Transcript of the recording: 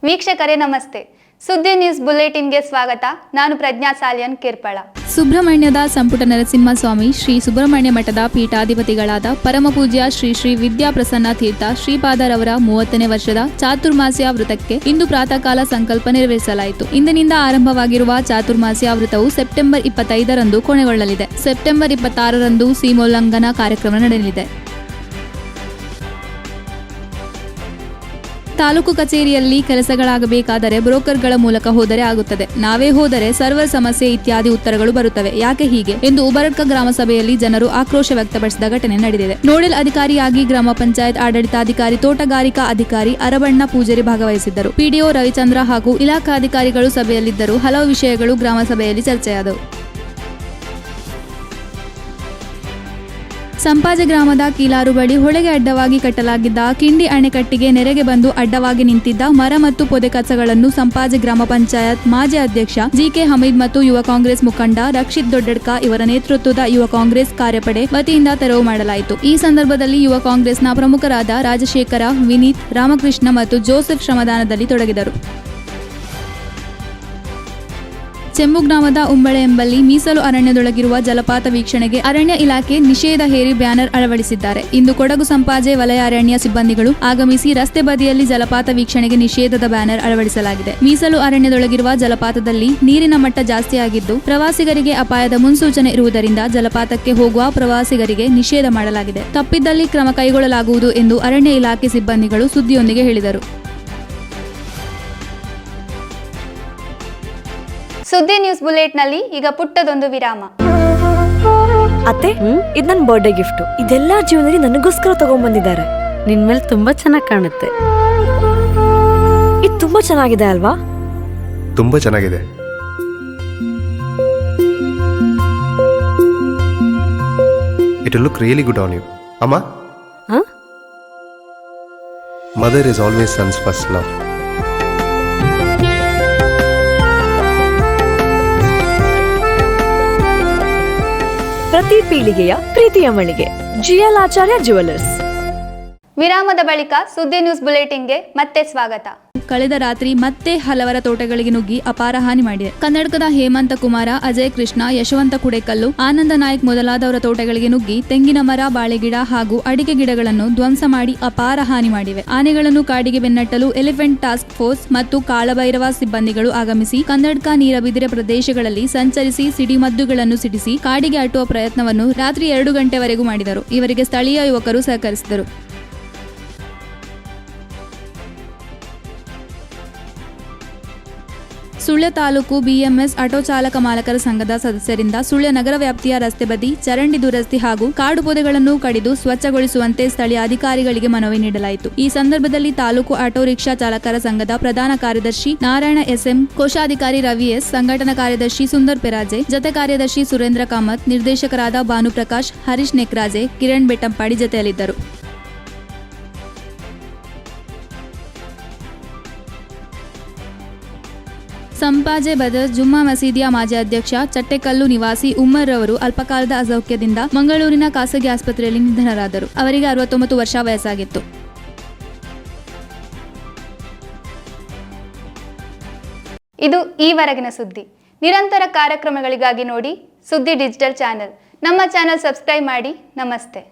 ವೀಕ್ಷಕರೇ ನಮಸ್ತೆ. ಸುದ್ದಿ ನ್ಯೂಸ್ ಬುಲೆಟಿನ್ಗೆ ಸ್ವಾಗತ. ನಾನು ಪ್ರಜ್ಞಾ ಸಾಲಿಯನ್ ಕೇರ್ಪಳ. ಸುಬ್ರಹ್ಮಣ್ಯದ ಸಂಪುಟ ನರಸಿಂಹಸ್ವಾಮಿ ಶ್ರೀ ಸುಬ್ರಹ್ಮಣ್ಯ ಮಠದ ಪೀಠಾಧಿಪತಿಗಳಾದ ಪರಮಪೂಜ್ಯ ಶ್ರೀ ಶ್ರೀ ವಿದ್ಯಾಪ್ರಸನ್ನ ತೀರ್ಥ ಶ್ರೀಪಾದರವರ 30ನೇ ವರ್ಷದ ಚಾತುರ್ಮಾಸ್ಯ ವೃತಕ್ಕೆ ಇಂದು ಪ್ರಾತಃ ಕಾಲ ಸಂಕಲ್ಪ ನೆರವೇರಿಸಲಾಯಿತು. ಇಂದಿನಿಂದ ಆರಂಭವಾಗಿರುವ ಚಾತುರ್ಮಾಸ್ಯ ವೃತವು ಸೆಪ್ಟೆಂಬರ್ 25ರಂದು ಕೊನೆಗೊಳ್ಳಲಿದೆ. ಸೆಪ್ಟೆಂಬರ್ 26ರಂದು ಸೀಮೋಲ್ಲಂಘನ ಕಾರ್ಯಕ್ರಮ ನಡೆಯಲಿದೆ. ತಾಲೂಕು ಕಚೇರಿಯಲ್ಲಿ ಕೆಲಸಗಳಾಗಬೇಕಾದರೆ ಬ್ರೋಕರ್ಗಳ ಮೂಲಕ ಹೋದರೆ ಆಗುತ್ತದೆ. ನಾವೇ ಹೋದರೆ ಸರ್ವರ್ ಸಮಸ್ಯೆ ಇತ್ಯಾದಿ ಉತ್ತರಗಳು ಬರುತ್ತವೆ. ಯಾಕೆ ಹೀಗೆ ಎಂದು ಉಬರಡ್ಕ ಗ್ರಾಮ ಸಭೆಯಲ್ಲಿ ಜನರು ಆಕ್ರೋಶ ವ್ಯಕ್ತಪಡಿಸಿದ ಘಟನೆ ನಡೆದಿದೆ. ನೋಡೆಲ್ ಅಧಿಕಾರಿಯಾಗಿ ಗ್ರಾಮ ಪಂಚಾಯತ್ ಆಡಳಿತಾಧಿಕಾರಿ, ತೋಟಗಾರಿಕಾ ಅಧಿಕಾರಿ ಅರಬಣ್ಣ ಪೂಜಾರಿ ಭಾಗವಹಿಸಿದ್ದರು. ಪಿಡಿಒ ರವಿಚಂದ್ರ ಹಾಗೂ ಇಲಾಖಾಧಿಕಾರಿಗಳು ಸಭೆಯಲ್ಲಿದ್ದರು. ಹಲವು ವಿಷಯಗಳು ಗ್ರಾಮ ಸಭೆಯಲ್ಲಿ ಚರ್ಚೆಯಾದವು. ಸಂಪಾಜೆ ಗ್ರಾಮದ ಕೀಲಾರು ಬಳಿ ಹೊಳೆಗೆ ಅಡ್ಡವಾಗಿ ಕಟ್ಟಲಾಗಿದ್ದ ಕಿಂಡಿ ಅಣೆಕಟ್ಟಿಗೆ ನೆರೆಗೆ ಬಂದು ಅಡ್ಡವಾಗಿ ನಿಂತಿದ್ದ ಮರ ಮತ್ತು ಪೊದೆ ಕಸಗಳನ್ನು ಸಂಪಾಜೆ ಗ್ರಾಮ ಪಂಚಾಯತ್ ಮಾಜಿ ಅಧ್ಯಕ್ಷ ಜಿಕೆ ಹಮೀದ್ ಮತ್ತು ಯುವ ಕಾಂಗ್ರೆಸ್ ಮುಖಂಡ ರಕ್ಷಿತ್ ದೊಡ್ಡಡ್ಕ ಇವರ ನೇತೃತ್ವದ ಯುವ ಕಾಂಗ್ರೆಸ್ ಕಾರ್ಯಪಡೆ ವತಿಯಿಂದ ತೆರವು ಮಾಡಲಾಯಿತು. ಈ ಸಂದರ್ಭದಲ್ಲಿ ಯುವ ಕಾಂಗ್ರೆಸ್ನ ಪ್ರಮುಖರಾದ ರಾಜಶೇಖರ, ವಿನೀತ್, ರಾಮಕೃಷ್ಣ ಮತ್ತು ಜೋಸೆಫ್ ಶ್ರಮದಾನದಲ್ಲಿ ತೊಡಗಿದರು. ಚೆಂಬು ಗ್ರಾಮದ ಉಂಬಳೆ ಎಂಬಲ್ಲಿ ಮೀಸಲು ಅರಣ್ಯದೊಳಗಿರುವ ಜಲಪಾತ ವೀಕ್ಷಣೆಗೆ ಅರಣ್ಯ ಇಲಾಖೆ ನಿಷೇಧ ಹೇರಿ ಬ್ಯಾನರ್ ಅಳವಡಿಸಿದ್ದಾರೆ. ಇಂದು ಕೊಡಗು ಸಂಪಾಜೆ ವಲಯ ಅರಣ್ಯ ಸಿಬ್ಬಂದಿಗಳು ಆಗಮಿಸಿ ರಸ್ತೆ ಬದಿಯಲ್ಲಿ ಜಲಪಾತ ವೀಕ್ಷಣೆಗೆ ನಿಷೇಧದ ಬ್ಯಾನರ್ ಅಳವಡಿಸಲಾಗಿದೆ. ಮೀಸಲು ಅರಣ್ಯದೊಳಗಿರುವ ಜಲಪಾತದಲ್ಲಿ ನೀರಿನ ಮಟ್ಟ ಜಾಸ್ತಿಯಾಗಿದ್ದು ಪ್ರವಾಸಿಗರಿಗೆ ಅಪಾಯದ ಮುನ್ಸೂಚನೆ ಇರುವುದರಿಂದ ಜಲಪಾತಕ್ಕೆ ಹೋಗುವ ಪ್ರವಾಸಿಗರಿಗೆ ನಿಷೇಧ ಮಾಡಲಾಗಿದೆ. ತಪ್ಪಿದ್ದಲ್ಲಿ ಕ್ರಮ ಕೈಗೊಳ್ಳಲಾಗುವುದು ಎಂದು ಅರಣ್ಯ ಇಲಾಖೆ ಸಿಬ್ಬಂದಿಗಳು ಸುದ್ದಿಯೊಂದಿಗೆ ಹೇಳಿದರು. ಸುದ್ದಿ ನ್ಯೂಸ್ ಬುಲೆಟ್ನಲ್ಲಿ ಈಗ ಪುಟ್ಟದೊಂದು ವಿರಾಮ. ಅತ್ತೆ, ಇದು ನನ್ನ ಬರ್ಡೇ ಗಿಫ್ಟ್. ಇದೆಲ್ಲ ಜೀವನದಲ್ಲಿ ನನಗೋಸ್ಕರ ತಗೊಂಡ್ಬಂದಿದ್ದಾರೆ. ನಿನ್ ಮೇಲೆ ತುಂಬಾ ಚೆನ್ನಾಗಿ ಕಾಣುತ್ತೆ. ಇದು ತುಂಬಾ ಚೆನ್ನಾಗಿದೆ ಅಲ್ವಾ? ತುಂಬಾ ಚೆನ್ನಾಗಿದೆ. It will look really good on you. Amma? Mother is always son's first love. ಪ್ರತಿ ಪೀಳಿಗೆಯ ಪ್ರೀತಿಯ ಮಳಿಗೆ ಜಿಎಲ್ ಆಚಾರ್ಯ ಜ್ಯುವೆಲರ್ಸ್. ವಿರಾಮದ ಬಳಿಕ ಸುದ್ದಿ ನ್ಯೂಸ್ ಬುಲೆಟಿನ್ಗೆ ಮತ್ತೆ ಸ್ವಾಗತ. ಕಳೆದ ರಾತ್ರಿ ಮತ್ತೆ ಹಲವರ ತೋಟಗಳಿಗೆ ನುಗ್ಗಿ ಅಪಾರ ಹಾನಿ ಮಾಡಿದೆ. ಕನ್ನಡಕದ ಹೇಮಂತ ಕುಮಾರ, ಅಜಯ್ ಕೃಷ್ಣ, ಯಶವಂತ ಕುಡೆಕಲ್ಲು, ಆನಂದ ನಾಯಕ್ ಮೊದಲಾದವರ ತೋಟಗಳಿಗೆ ನುಗ್ಗಿ ತೆಂಗಿನ ಮರ, ಬಾಳೆಗಿಡ ಹಾಗೂ ಅಡಿಕೆ ಗಿಡಗಳನ್ನು ಧ್ವಂಸ ಮಾಡಿ ಅಪಾರ ಹಾನಿ ಮಾಡಿವೆ. ಆನೆಗಳನ್ನು ಕಾಡಿಗೆ ಬೆನ್ನಟ್ಟಲು ಎಲಿಫೆಂಟ್ ಟಾಸ್ಕ್ ಫೋರ್ಸ್ ಮತ್ತು ಕಾಳಭೈರವ ಸಿಬ್ಬಂದಿಗಳು ಆಗಮಿಸಿ ಕನ್ನಡಕ ನೀರಬಿದಿರೆ ಪ್ರದೇಶಗಳಲ್ಲಿ ಸಂಚರಿಸಿ ಸಿಡಿಮದ್ದುಗಳನ್ನು ಸಿಡಿಸಿ ಕಾಡಿಗೆ ಅಟ್ಟುವ ಪ್ರಯತ್ನವನ್ನು ರಾತ್ರಿ 2 ಗಂಟೆವರೆಗೂ ಮಾಡಿದರು. ಇವರಿಗೆ ಸ್ಥಳೀಯ ಯುವಕರು ಸಹಕರಿಸಿದರು. ಸುಳ್ಯ ತಾಲೂಕು ಬಿಎಂಎಸ್ ಆಟೋ ಚಾಲಕ ಮಾಲಕರ ಸಂಘದ ಸದಸ್ಯರಿಂದ ಸುಳ್ಯ ನಗರ ವ್ಯಾಪ್ತಿಯ ರಸ್ತೆ ಬದಿ ಚರಂಡಿ ದುರಸ್ತಿ ಹಾಗೂ ಕಾಡು ಪೊದೆಗಳನ್ನು ಕಡಿದು ಸ್ವಚ್ಛಗೊಳಿಸುವಂತೆ ಸ್ಥಳೀಯ ಅಧಿಕಾರಿಗಳಿಗೆ ಮನವಿ ನೀಡಲಾಯಿತು. ಈ ಸಂದರ್ಭದಲ್ಲಿ ತಾಲೂಕು ಆಟೋ ರಿಕ್ಷಾ ಚಾಲಕರ ಸಂಘದ ಪ್ರಧಾನ ಕಾರ್ಯದರ್ಶಿ ನಾರಾಯಣ ಎಸ್ಎಂ, ಕೋಶಾಧಿಕಾರಿ ರವಿ ಎಸ್, ಸಂಘಟನಾ ಕಾರ್ಯದರ್ಶಿ ಸುಂದರ್ ಪೆರಾಜೆ, ಜತೆ ಕಾರ್ಯದರ್ಶಿ ಸುರೇಂದ್ರ ಕಾಮತ್, ನಿರ್ದೇಶಕರಾದ ಭಾನುಪ್ರಕಾಶ್, ಹರೀಶ್ ನೆಕ್ರಾಜೆ, ಕಿರಣ್ ಬೆಟ್ಟಂಪಾಡಿ ಜತೆಯಲ್ಲಿದ್ದರು. ಸಂಪಾಜೆ ಬದರ್ ಜುಮ್ಮಾ ಮಸೀದಿಯ ಮಾಜಿ ಅಧ್ಯಕ್ಷ ಚಟ್ಟೆಕಲ್ಲು ನಿವಾಸಿ ಉಮ್ಮರ್ ರವರು ಅಲ್ಪಕಾಲದ ಅಸೌಖ್ಯದಿಂದ ಮಂಗಳೂರಿನ ಖಾಸಗಿ ಆಸ್ಪತ್ರೆಯಲ್ಲಿ ನಿಧನರಾದರು. ಅವರಿಗೆ 69 ವರ್ಷ ವಯಸ್ಸಾಗಿತ್ತು. ಇದು ಈವರೆಗಿನ ಸುದ್ದಿ. ನಿರಂತರ ಕಾರ್ಯಕ್ರಮಗಳಿಗಾಗಿ ನೋಡಿ ಸುದ್ದಿ ಡಿಜಿಟಲ್ ಚಾನೆಲ್. ನಮ್ಮ ಚಾನೆಲ್ ಸಬ್ಸ್ಕ್ರೈಬ್ ಮಾಡಿ. ನಮಸ್ತೆ.